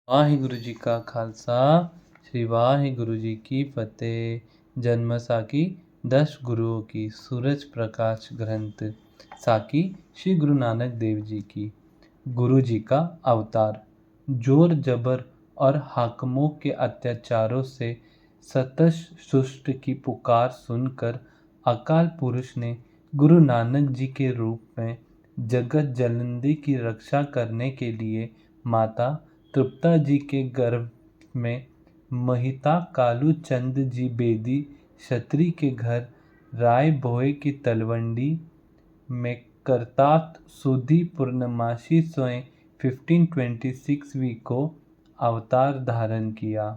ਵਾਹਿਗੁਰੂ ਜੀ ਕਾ ਖਾਲਸਾ श्री वाहिगुरु जी की फतेह। जन्म साखी 10 गुरुओं की सूरज प्रकाश ग्रंथ साखी श्री गुरु नानक देव जी की। गुरु जी का अवतार। जोर जबर और हाकिमों के अत्याचारों से सतत की पुकार सुनकर अकाल पुरुष ने गुरु नानक जी के रूप में जगत जलंदी की रक्षा करने के लिए माता तृप्ता जी के गर्भ में महिता कालू चंद जी बेदी क्षत्री के घर राय भोए की तलवंडी में करतात सुधी पूर्णमासी स्वयं 1526 को अवतार धारण किया।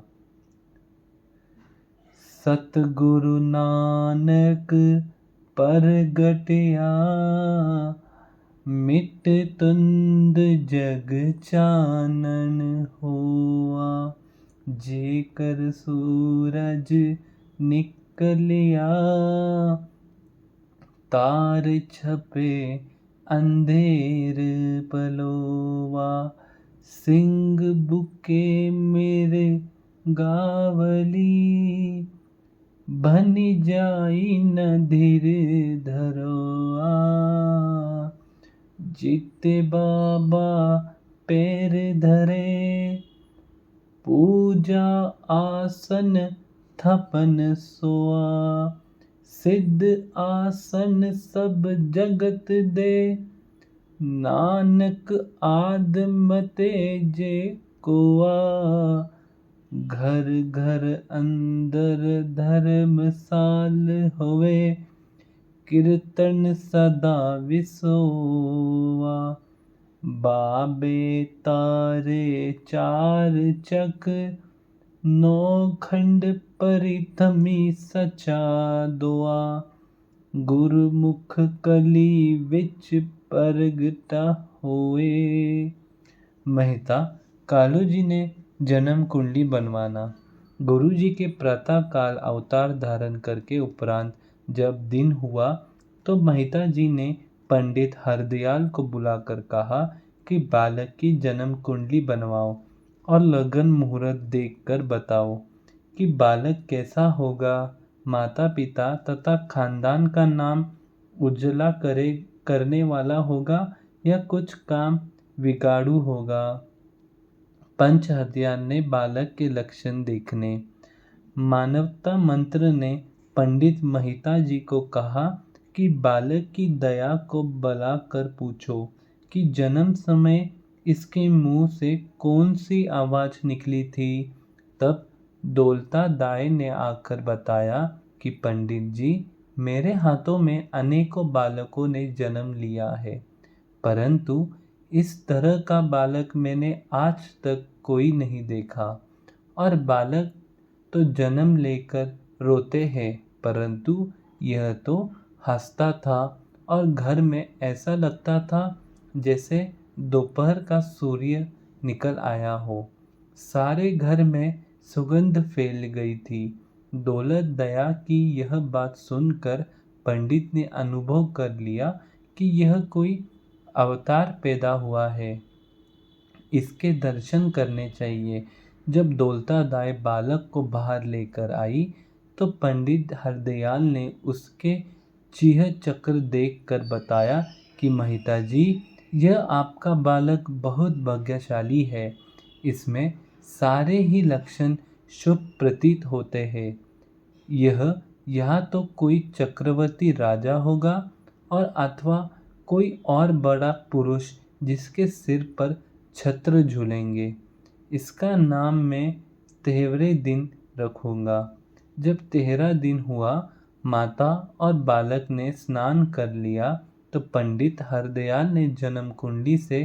सतगुरु नानक परगटया मिट तुंद जग चानन होआ। जेकर सूरज निकलिया तार छपे अंधेर पलोवा। सिंह बुके मेरे गावली बनी जाई न धीर धरोआ। जिते बाबा पैर धरे पूजा आसन थपन सोआ। सिद्ध आसन सब जगत दे नानक आदमते जे कोआ। घर घर अंदर धर्मसाल होवे कीर्तन सदा विसोआ। बाबे तारे चार चक नौखंड परिथमी सचा दुआ। गुरुमुख कली विच परगटा होए। मेहता कालू जी ने जन्म कुंडली बनवाना। गुरु जी के प्रातः काल अवतार धारण करके उपरांत जब दिन हुआ तो मेहता जी ने पंडित हरदयाल को बुलाकर कहा कि बालक की जन्म कुंडली बनवाओ और लगन मुहूर्त देखकर बताओ कि बालक कैसा होगा, माता पिता तथा खानदान का नाम उज्ज्वला करने वाला होगा या कुछ काम बिगाड़ू होगा। पंच हरदयाल ने बालक के लक्षण देखने। मानवता मंत्र ने पंडित महिता जी को कहा कि बालक की दया को बुलाकर पूछो कि जन्म समय इसके मुंह से कौन सी आवाज निकली थी। तब दौलता दाई ने आकर बताया कि पंडित जी, मेरे हाथों में अनेकों बालकों ने जन्म लिया है, परंतु इस तरह का बालक मैंने आज तक कोई नहीं देखा। और बालक तो जन्म लेकर रोते हैं, परंतु यह तो हंसता था और घर में ऐसा लगता था जैसे दोपहर का सूर्य निकल आया हो। सारे घर में सुगंध फैल गई थी। दौलत दया की यह बात सुनकर पंडित ने अनुभव कर लिया कि यह कोई अवतार पैदा हुआ है, इसके दर्शन करने चाहिए। जब दौलता दाई बालक को बाहर लेकर आई तो पंडित हरदयाल ने उसके चीह चक्र देखकर बताया कि महिता जी, यह आपका बालक बहुत भाग्यशाली है। इसमें सारे ही लक्षण शुभ प्रतीत होते हैं। यह या तो कोई चक्रवर्ती राजा होगा और अथवा कोई और बड़ा पुरुष जिसके सिर पर छत्र झूलेंगे। इसका नाम मैं 13वें दिन रखूंगा। जब 13 दिन हुआ, माता और बालक ने स्नान कर लिया तो पंडित हरदयाल ने जन्म कुंडली से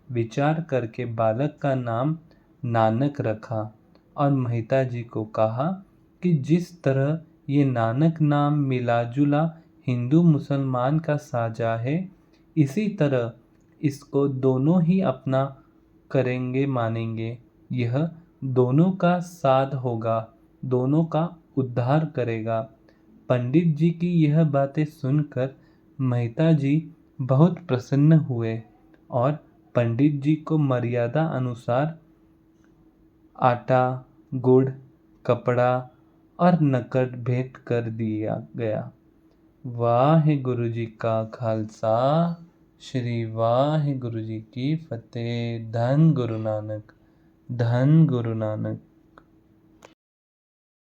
विचार करके बालक का नाम नानक रखा और महिता जी को कहा कि जिस तरह ये नानक नाम मिला जुला हिंदू मुसलमान का साझा है, इसी तरह इसको दोनों ही अपना करेंगे मानेंगे। यह दोनों का साथ होगा, दोनों का उद्धार करेगा। पंडित जी की यह बातें सुनकर मेहता जी बहुत प्रसन्न हुए और पंडित जी को मर्यादा अनुसार आटा, गुड़, कपड़ा और नकद भेंट कर दिया गया। वाहिगुरु जी का खालसा, श्री वाहिगुरु जी की फतेह। धन गुरु नानक, धन गुरु नानक।